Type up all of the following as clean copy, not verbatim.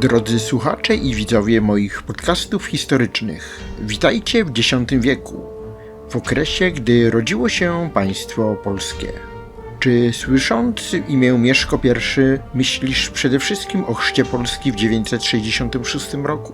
Drodzy słuchacze i widzowie moich podcastów historycznych, witajcie w X wieku, w okresie, gdy rodziło się państwo polskie. Czy słysząc imię Mieszko I myślisz przede wszystkim o chrzcie Polski w 966 roku?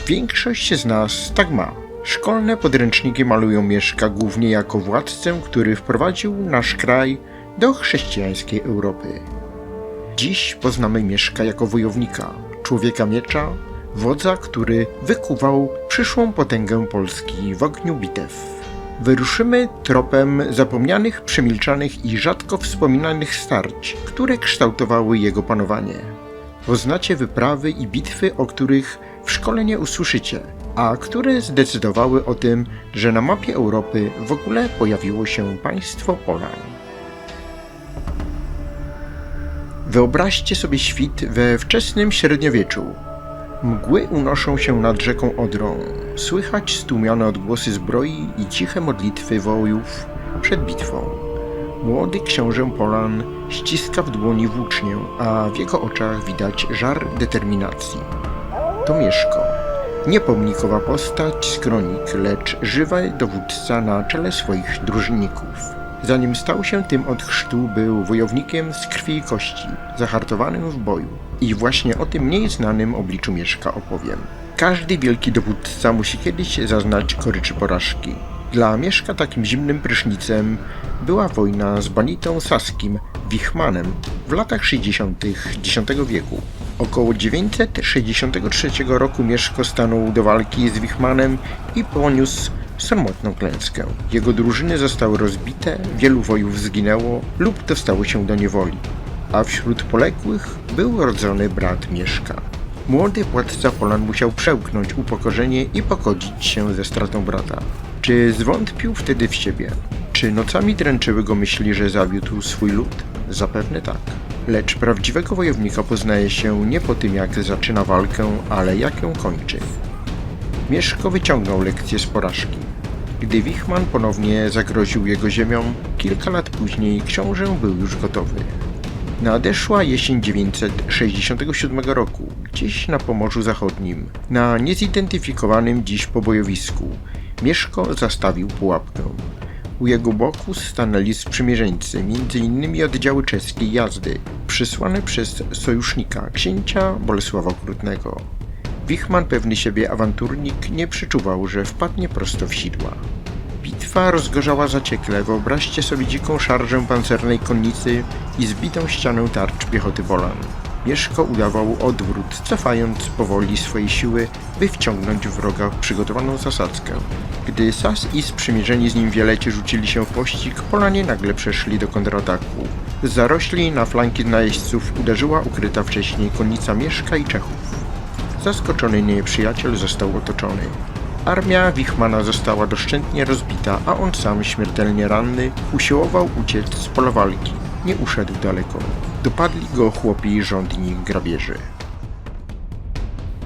Większość z nas tak ma. Szkolne podręczniki malują Mieszka głównie jako władcę, który wprowadził nasz kraj do chrześcijańskiej Europy. Dziś poznamy Mieszka jako wojownika, człowieka miecza, wodza, który wykuwał przyszłą potęgę Polski w ogniu bitew. Wyruszymy tropem zapomnianych, przemilczanych i rzadko wspominanych starć, które kształtowały jego panowanie. Poznacie wyprawy i bitwy, o których w szkole nie usłyszycie, a które zdecydowały o tym, że na mapie Europy w ogóle pojawiło się państwo Polan. Wyobraźcie sobie świt we wczesnym średniowieczu. Mgły unoszą się nad rzeką Odrą, słychać stłumione odgłosy zbroi i ciche modlitwy wojów przed bitwą. Młody książę Polan ściska w dłoni włócznię, a w jego oczach widać żar determinacji. To Mieszko, nie pomnikowa postać z kronik, lecz żywy dowódca na czele swoich drużynników. Zanim stał się tym od chrztu, był wojownikiem z krwi i kości, zahartowanym w boju. I właśnie o tym mniej znanym obliczu Mieszka opowiem. Każdy wielki dowódca musi kiedyś zaznać goryczy porażki. Dla Mieszka takim zimnym prysznicem była wojna z banitą saskim, Wichmanem, w latach 60. X wieku. Około 963 roku Mieszko stanął do walki z Wichmanem i poniósł sromotną klęskę. Jego drużyny zostały rozbite, wielu wojów zginęło lub dostało się do niewoli, a wśród poległych był rodzony brat Mieszka. Młody władca Polan musiał przełknąć upokorzenie i pogodzić się ze stratą brata. Czy zwątpił wtedy w siebie? Czy nocami dręczyły go myśli, że zawiódł swój lud? Zapewne tak. Lecz prawdziwego wojownika poznaje się nie po tym, jak zaczyna walkę, ale jak ją kończy. Mieszko wyciągnął lekcję z porażki. Gdy Wichman ponownie zagroził jego ziemią, kilka lat później książę był już gotowy. Nadeszła jesień 967 roku, gdzieś na Pomorzu Zachodnim, na niezidentyfikowanym dziś pobojowisku, Mieszko zastawił pułapkę. U jego boku stanęli sprzymierzeńcy, m.in. oddziały czeskiej jazdy, przysłane przez sojusznika, księcia Bolesława Okrutnego. Wichman, pewny siebie awanturnik, nie przeczuwał, że wpadnie prosto w sidła. Bitwa rozgorzała zaciekle. Wyobraźcie sobie dziką szarżę pancernej konnicy i zbitą ścianę tarcz piechoty Polan. Mieszko udawał odwrót, cofając powoli swoje siły, by wciągnąć wroga w przygotowaną zasadzkę. Gdy Sas i sprzymierzeni z nim wieleci rzucili się w pościg, Polanie nagle przeszli do kontrataku. Z zarośli na flanki najeźdźców uderzyła ukryta wcześniej konnica Mieszka i Czechów. Zaskoczony nieprzyjaciel został otoczony. Armia Wichmana została doszczętnie rozbita, a on sam, śmiertelnie ranny, usiłował uciec z pola walki. Nie uszedł daleko. Dopadli go chłopi żądni grabieży.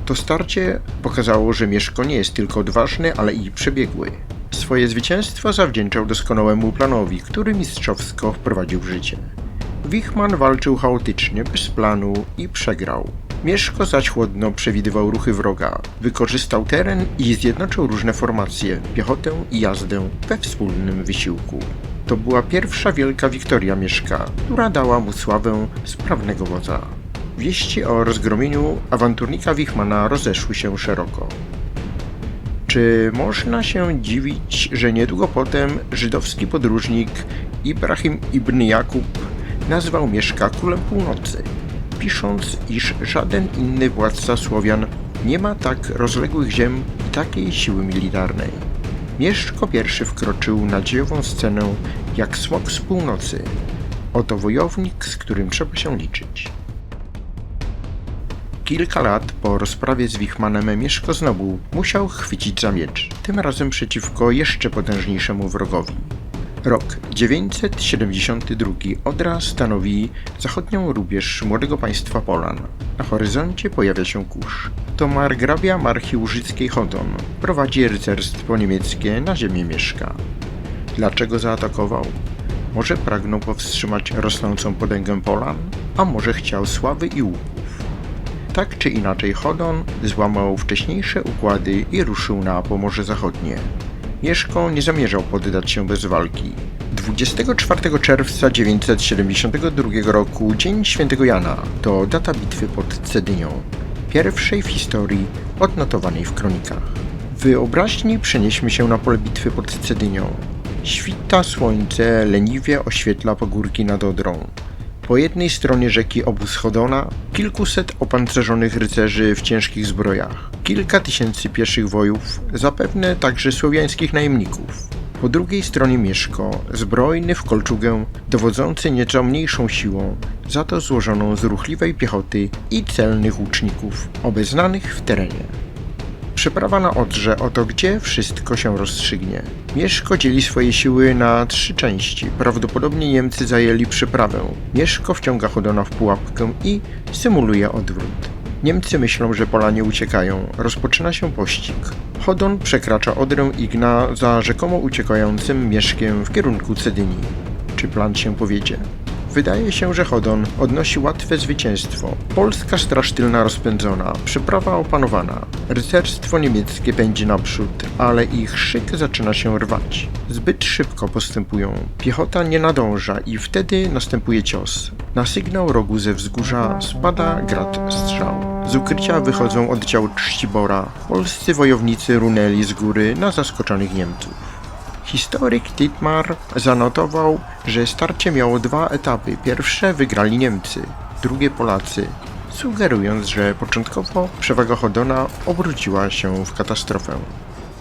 To starcie pokazało, że Mieszko nie jest tylko odważny, ale i przebiegły. Swoje zwycięstwo zawdzięczał doskonałemu planowi, który mistrzowsko wprowadził w życie. Wichman walczył chaotycznie, bez planu i przegrał. Mieszko zaś chłodno przewidywał ruchy wroga, wykorzystał teren i zjednoczył różne formacje, piechotę i jazdę we wspólnym wysiłku. To była pierwsza wielka wiktoria Mieszka, która dała mu sławę sprawnego wodza. Wieści o rozgromieniu awanturnika Wichmana rozeszły się szeroko. Czy można się dziwić, że niedługo potem żydowski podróżnik Ibrahim ibn Jakub nazwał Mieszka królem północy, pisząc, iż żaden inny władca Słowian nie ma tak rozległych ziem i takiej siły militarnej. Mieszko I wkroczył na dziejową scenę jak smok z północy. Oto wojownik, z którym trzeba się liczyć. Kilka lat po rozprawie z Wichmanem Mieszko znowu musiał chwycić za miecz, tym razem przeciwko jeszcze potężniejszemu wrogowi. Rok 972. Odra stanowi zachodnią rubież młodego państwa Polan. Na horyzoncie pojawia się kurz. To margrabia marchi łużyckiej Chodon prowadzi rycerstwo niemieckie na ziemię Mieszka. Dlaczego zaatakował? Może pragnął powstrzymać rosnącą potęgę Polan, a może chciał sławy i łuków. Tak czy inaczej Chodon złamał wcześniejsze układy i ruszył na Pomorze Zachodnie. Mieszko nie zamierzał poddać się bez walki. 24 czerwca 972 roku, Dzień Świętego Jana, to data bitwy pod Cedynią, pierwszej w historii odnotowanej w kronikach. W wyobraźni przenieśmy się na pole bitwy pod Cedynią. Świta słońce leniwie oświetla pagórki nad Odrą. Po jednej stronie rzeki obóz Chodona, kilkuset opancerzonych rycerzy w ciężkich zbrojach, kilka tysięcy pieszych wojów, zapewne także słowiańskich najemników. Po drugiej stronie Mieszko, zbrojny w kolczugę, dowodzący nieco mniejszą siłą, za to złożoną z ruchliwej piechoty i celnych łuczników, obeznanych w terenie. Przeprawa na Odrze, oto gdzie wszystko się rozstrzygnie. Mieszko dzieli swoje siły na 3 części. Prawdopodobnie Niemcy zajęli przeprawę. Mieszko wciąga Chodona w pułapkę i symuluje odwrót. Niemcy myślą, że Polanie uciekają. Rozpoczyna się pościg. Chodon przekracza Odrę i gna za rzekomo uciekającym Mieszkiem w kierunku Cedynii. Czy plan się powiedzie? Wydaje się, że Chodon odnosi łatwe zwycięstwo. Polska straż tylna rozpędzona, przeprawa opanowana. Rycerstwo niemieckie pędzi naprzód, ale ich szyk zaczyna się rwać. Zbyt szybko postępują. Piechota nie nadąża i wtedy następuje cios. Na sygnał rogu ze wzgórza spada grad strzał. Z ukrycia wychodzą oddziały Czcibora. Polscy wojownicy runęli z góry na zaskoczonych Niemców. Historyk Dietmar zanotował, że starcie miało 2 etapy. Pierwsze wygrali Niemcy, drugie Polacy, sugerując, że początkowo przewaga Chodona obróciła się w katastrofę.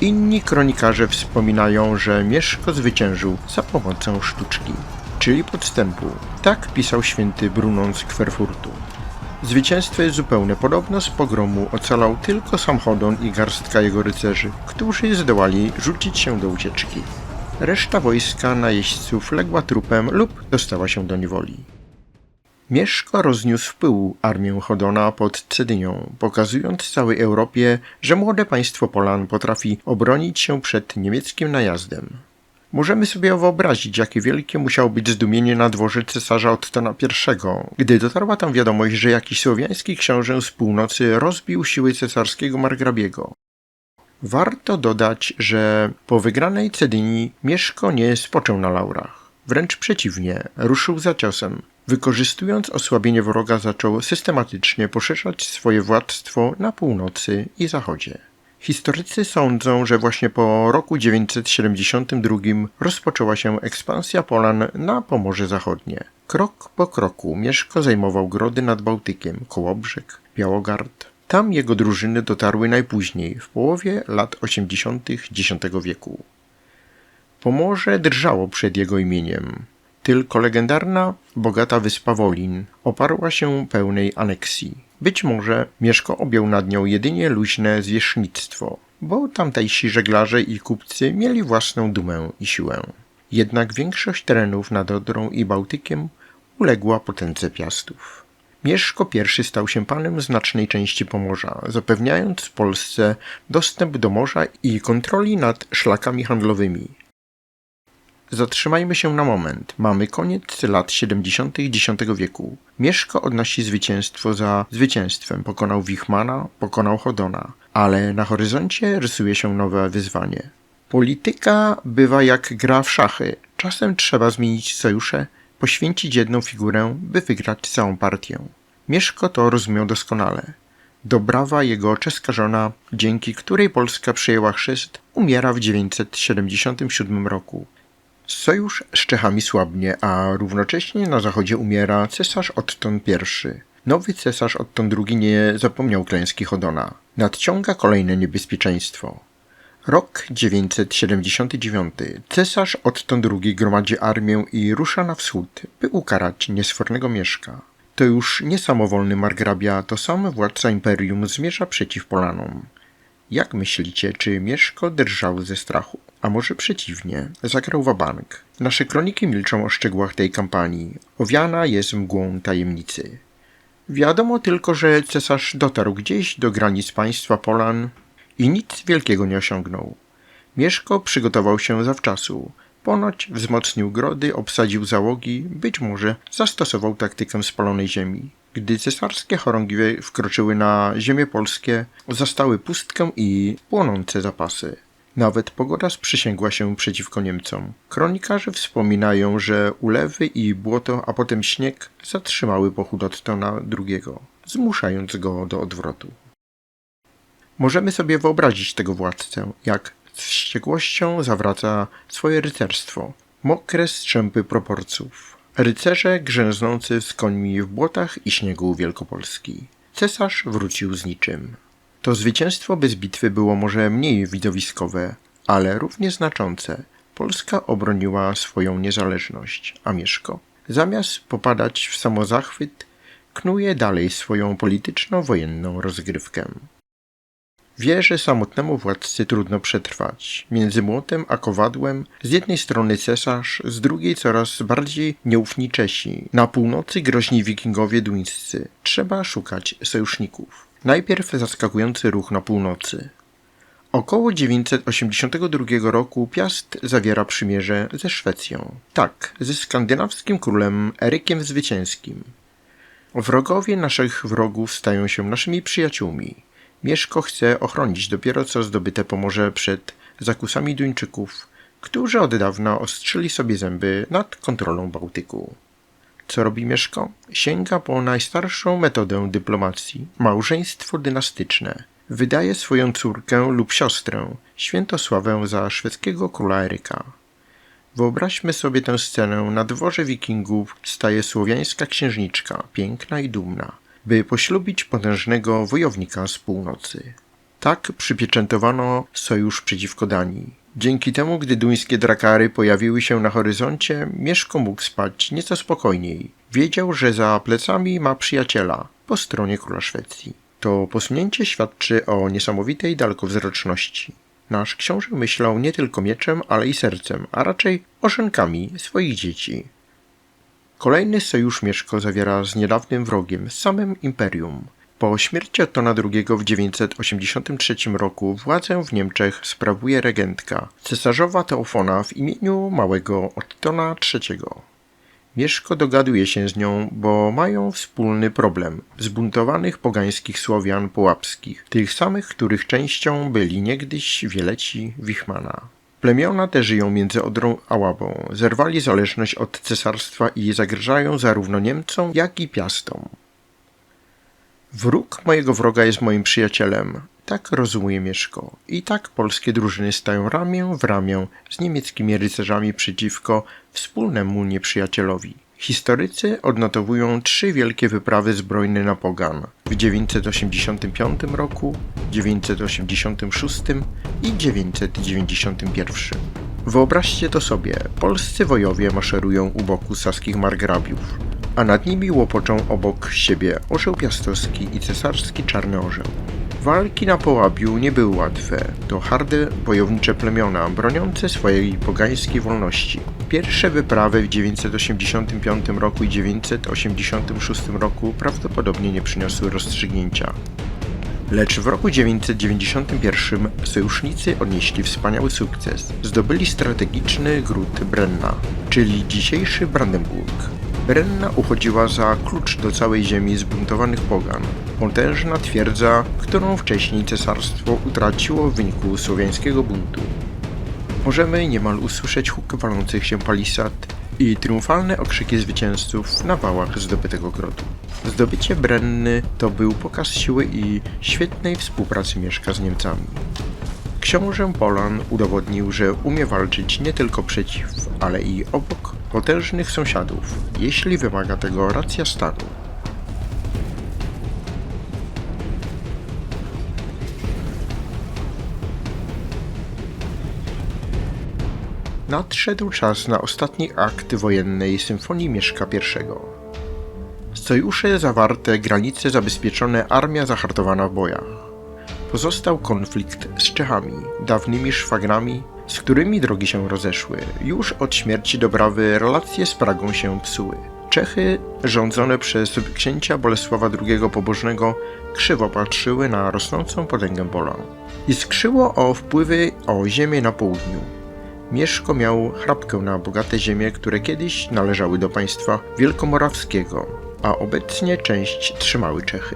Inni kronikarze wspominają, że Mieszko zwyciężył za pomocą sztuczki, czyli podstępu. Tak pisał święty Brunon z Kwerfurtu. Zwycięstwo jest zupełne. Podobno z pogromu ocalał tylko sam Chodon i garstka jego rycerzy, którzy zdołali rzucić się do ucieczki. Reszta wojska najeźdźców legła trupem lub dostała się do niewoli. Mieszko rozniósł w pył armię Chodona pod Cedynią, pokazując całej Europie, że młode państwo Polan potrafi obronić się przed niemieckim najazdem. Możemy sobie wyobrazić, jakie wielkie musiało być zdumienie na dworze cesarza Ottona I, gdy dotarła tam wiadomość, że jakiś słowiański książę z północy rozbił siły cesarskiego margrabiego. Warto dodać, że po wygranej Cedynii Mieszko nie spoczął na laurach. Wręcz przeciwnie, ruszył za ciosem. Wykorzystując osłabienie wroga, zaczął systematycznie poszerzać swoje władztwo na północy i zachodzie. Historycy sądzą, że właśnie po roku 972 rozpoczęła się ekspansja Polan na Pomorze Zachodnie. Krok po kroku Mieszko zajmował grody nad Bałtykiem, Kołobrzeg, Białogard. Tam jego drużyny dotarły najpóźniej, w połowie lat 80. X wieku. Pomorze drżało przed jego imieniem. Tylko legendarna, bogata wyspa Wolin oparła się pełnej aneksji. Być może Mieszko objął nad nią jedynie luźne zwierzchnictwo, bo tamtejsi żeglarze i kupcy mieli własną dumę i siłę. Jednak większość terenów nad Odrą i Bałtykiem uległa potędze Piastów. Mieszko I stał się panem znacznej części Pomorza, zapewniając Polsce dostęp do morza i kontroli nad szlakami handlowymi. Zatrzymajmy się na moment. Mamy koniec lat 70. X wieku. Mieszko odnosi zwycięstwo za zwycięstwem. Pokonał Wichmana, pokonał Chodona. Ale na horyzoncie rysuje się nowe wyzwanie. Polityka bywa jak gra w szachy. Czasem trzeba zmienić sojusze, poświęcić jedną figurę, by wygrać całą partię. Mieszko to rozumiał doskonale. Dobrawa jego czeska żona, dzięki której Polska przyjęła chrzest, umiera w 977 roku. Sojusz z Czechami słabnie, a równocześnie na zachodzie umiera cesarz Otton I. Nowy cesarz Otton II nie zapomniał klęski Chodona. Nadciąga kolejne niebezpieczeństwo. Rok 979. Cesarz Otton II gromadzi armię i rusza na wschód, by ukarać niesfornego Mieszka. To już nie samowolny margrabia, to sam władca imperium zmierza przeciw Polanom. Jak myślicie, czy Mieszko drżał ze strachu? A może przeciwnie, zagrał wabank. Nasze kroniki milczą o szczegółach tej kampanii. Owiana jest mgłą tajemnicy. Wiadomo tylko, że cesarz dotarł gdzieś do granic państwa Polan i nic wielkiego nie osiągnął. Mieszko przygotował się zawczasu. Ponoć wzmocnił grody, obsadził załogi, być może zastosował taktykę spalonej ziemi. Gdy cesarskie chorągi wkroczyły na ziemię polskie, zastały pustkę i płonące zapasy. Nawet pogoda sprzysięgła się przeciwko Niemcom. Kronikarze wspominają, że ulewy i błoto, a potem śnieg zatrzymały pochód Ottona II, zmuszając go do odwrotu. Możemy sobie wyobrazić tego władcę, jak z wściekłością zawraca swoje rycerstwo, mokre strzępy proporców. Rycerze grzęznący z końmi w błotach i śniegu Wielkopolski. Cesarz wrócił z niczym. To zwycięstwo bez bitwy było może mniej widowiskowe, ale równie znaczące. Polska obroniła swoją niezależność, a Mieszko, zamiast popadać w samozachwyt, knuje dalej swoją polityczno-wojenną rozgrywkę. Wie, że samotnemu władcy trudno przetrwać. Między młotem a kowadłem z jednej strony cesarz, z drugiej coraz bardziej nieufni Czesi. Na północy groźni wikingowie duńscy. Trzeba szukać sojuszników. Najpierw zaskakujący ruch na północy. Około 982 roku Piast zawiera przymierze ze Szwecją. Tak, ze skandynawskim królem Erykiem Zwycięskim. Wrogowie naszych wrogów stają się naszymi przyjaciółmi. Mieszko chce ochronić dopiero co zdobyte Pomorze przed zakusami Duńczyków, którzy od dawna ostrzyli sobie zęby nad kontrolą Bałtyku. Co robi Mieszko? Sięga po najstarszą metodę dyplomacji – małżeństwo dynastyczne. Wydaje swoją córkę lub siostrę, Świętosławę, za szwedzkiego króla Eryka. Wyobraźmy sobie tę scenę. Na dworze wikingów staje słowiańska księżniczka, piękna i dumna, by poślubić potężnego wojownika z północy. Tak przypieczętowano sojusz przeciwko Danii. Dzięki temu, gdy duńskie drakary pojawiły się na horyzoncie, Mieszko mógł spać nieco spokojniej. Wiedział, że za plecami ma przyjaciela po stronie króla Szwecji. To posunięcie świadczy o niesamowitej dalekowzroczności. Nasz książę myślał nie tylko mieczem, ale i sercem, a raczej oszenkami swoich dzieci. Kolejny sojusz Mieszko zawiera z niedawnym wrogiem, z samym imperium. Po śmierci Ottona II w 983 roku władzę w Niemczech sprawuje regentka, cesarzowa Teofona w imieniu małego Ottona III. Mieszko dogaduje się z nią, bo mają wspólny problem – zbuntowanych pogańskich Słowian połapskich, tych samych, których częścią byli niegdyś Wieleci Wichmana. Plemiona te żyją między Odrą a Łabą, zerwali zależność od cesarstwa i zagrażają zarówno Niemcom, jak i Piastom. Wróg mojego wroga jest moim przyjacielem. Tak rozumuje Mieszko. I tak polskie drużyny stają ramię w ramię z niemieckimi rycerzami przeciwko wspólnemu nieprzyjacielowi. Historycy odnotowują 3 wielkie wyprawy zbrojne na pogan w 985 roku, 986 i 991. Wyobraźcie to sobie, polscy wojowie maszerują u boku saskich margrabiów, a nad nimi łopoczą obok siebie orzeł piastowski i cesarski czarny orzeł. Walki na Połabiu nie były łatwe. To harde, wojownicze plemiona, broniące swojej pogańskiej wolności. Pierwsze wyprawy w 985 roku i 986 roku prawdopodobnie nie przyniosły rozstrzygnięcia. Lecz w roku 991 sojusznicy odnieśli wspaniały sukces. Zdobyli strategiczny gród Brenna, czyli dzisiejszy Brandenburg. Brenna uchodziła za klucz do całej ziemi zbuntowanych pogan. Potężna twierdza, którą wcześniej cesarstwo utraciło w wyniku słowiańskiego buntu. Możemy niemal usłyszeć huk walących się palisad i triumfalne okrzyki zwycięzców na wałach zdobytego grodu. Zdobycie Brenny to był pokaz siły i świetnej współpracy Mieszka z Niemcami. Książę Polan udowodnił, że umie walczyć nie tylko przeciw, ale i obok potężnych sąsiadów, jeśli wymaga tego racja stanu. Nadszedł czas na ostatni akt wojennej symfonii Mieszka I. Sojusze zawarte, granice zabezpieczone, armia zahartowana w bojach. Pozostał konflikt z Czechami, dawnymi szwagrami, z którymi drogi się rozeszły. Już od śmierci Dobrawy relacje z Pragą się psuły. Czechy, rządzone przez księcia Bolesława II Pobożnego, krzywo patrzyły na rosnącą potęgę Polan. Iskrzyło o wpływy o ziemię na południu. Mieszko miał chrapkę na bogate ziemie, które kiedyś należały do państwa wielkomorawskiego. a obecnie część trzymały Czechy.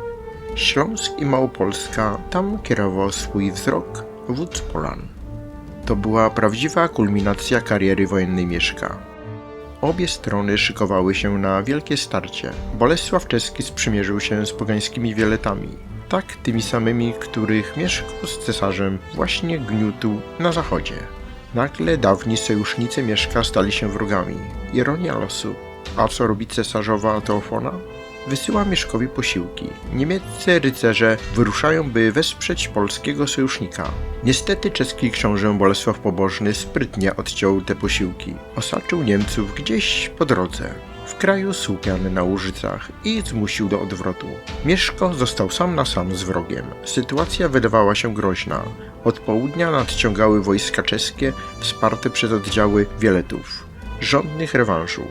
Śląsk i Małopolska, tam kierował swój wzrok wódz Polan. To była prawdziwa kulminacja kariery wojennej Mieszka. Obie strony szykowały się na wielkie starcie. Bolesław Czeski sprzymierzył się z pogańskimi Wieletami, tak tymi samymi, których Mieszko z cesarzem właśnie gniótł na zachodzie. Nagle dawni sojusznicy Mieszka stali się wrogami. Ironia losu. A co robi cesarzowa Teofona? Wysyła Mieszkowi posiłki. Niemieccy rycerze wyruszają, by wesprzeć polskiego sojusznika. Niestety czeski książę Bolesław Pobożny sprytnie odciął te posiłki. Osaczył Niemców gdzieś po drodze, w kraju słupiany na Łużycach, i zmusił do odwrotu. Mieszko został sam na sam z wrogiem. Sytuacja wydawała się groźna. Od południa nadciągały wojska czeskie, wsparte przez oddziały Wieletów, żądnych rewanżu.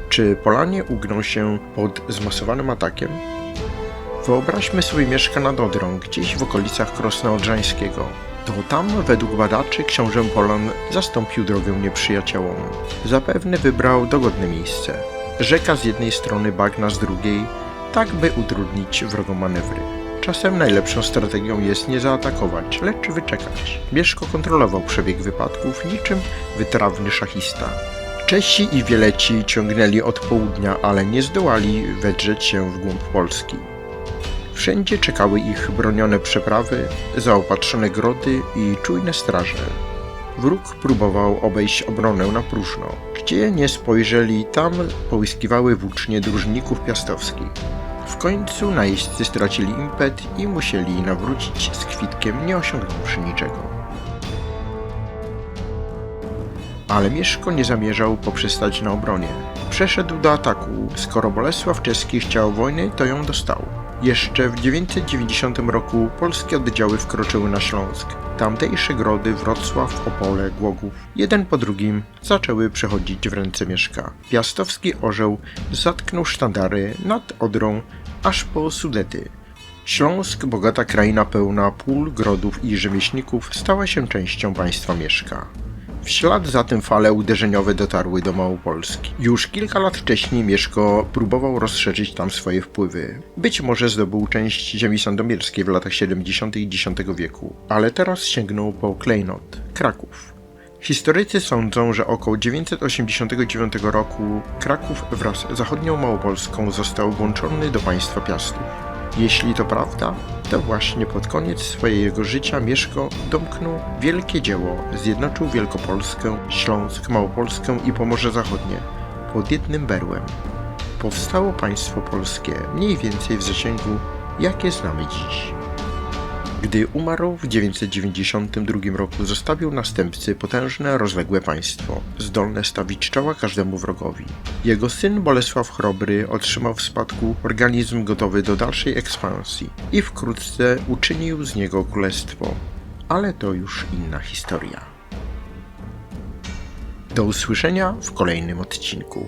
Czy Polanie ugną się pod zmasowanym atakiem? Wyobraźmy sobie Mieszka nad Odrą, gdzieś w okolicach Krosna Odrzańskiego. To tam, według badaczy, książę Polan zastąpił drogę nieprzyjaciołom. Zapewne wybrał dogodne miejsce. Rzeka z jednej strony, bagna z drugiej, tak by utrudnić wrogom manewry. Czasem najlepszą strategią jest nie zaatakować, lecz wyczekać. Mieszko kontrolował przebieg wypadków niczym wytrawny szachista. Czesi i Wieleci ciągnęli od południa, ale nie zdołali wedrzeć się w głąb Polski. Wszędzie czekały ich bronione przeprawy, zaopatrzone grody i czujne straże. Wróg próbował obejść obronę na próżno. Gdzie nie spojrzeli, tam połyskiwały włócznie drużynników piastowskich. W końcu najeźdźcy stracili impet i musieli nawrócić z kwitkiem, nie osiągnąwszy niczego. Ale Mieszko nie zamierzał poprzestać na obronie. Przeszedł do ataku. Skoro Bolesław Czeski chciał wojny, to ją dostał. Jeszcze w 990 roku polskie oddziały wkroczyły na Śląsk. Tamtejsze grody, Wrocław, Opole, Głogów, jeden po drugim zaczęły przechodzić w ręce Mieszka. Piastowski orzeł zatknął sztandary nad Odrą aż po Sudety. Śląsk, bogata kraina pełna pól, grodów i rzemieślników, stała się częścią państwa Mieszka. W ślad za tym fale uderzeniowe dotarły do Małopolski. Już kilka lat wcześniej Mieszko próbował rozszerzyć tam swoje wpływy. Być może zdobył część ziemi sandomierskiej w latach 70. i X wieku, ale teraz sięgnął po klejnot, Kraków. Historycy sądzą, że około 989 roku Kraków wraz z zachodnią Małopolską został włączony do państwa Piastów. Jeśli to prawda, to właśnie pod koniec swojego życia Mieszko domknął wielkie dzieło, zjednoczył Wielkopolskę, Śląsk, Małopolskę i Pomorze Zachodnie pod jednym berłem. Powstało państwo polskie, mniej więcej w zasięgu, jakie znamy dziś. Gdy umarł w 992 roku, zostawił następcy potężne, rozległe państwo, zdolne stawić czoła każdemu wrogowi. Jego syn Bolesław Chrobry otrzymał w spadku organizm gotowy do dalszej ekspansji i wkrótce uczynił z niego królestwo. Ale to już inna historia. Do usłyszenia w kolejnym odcinku.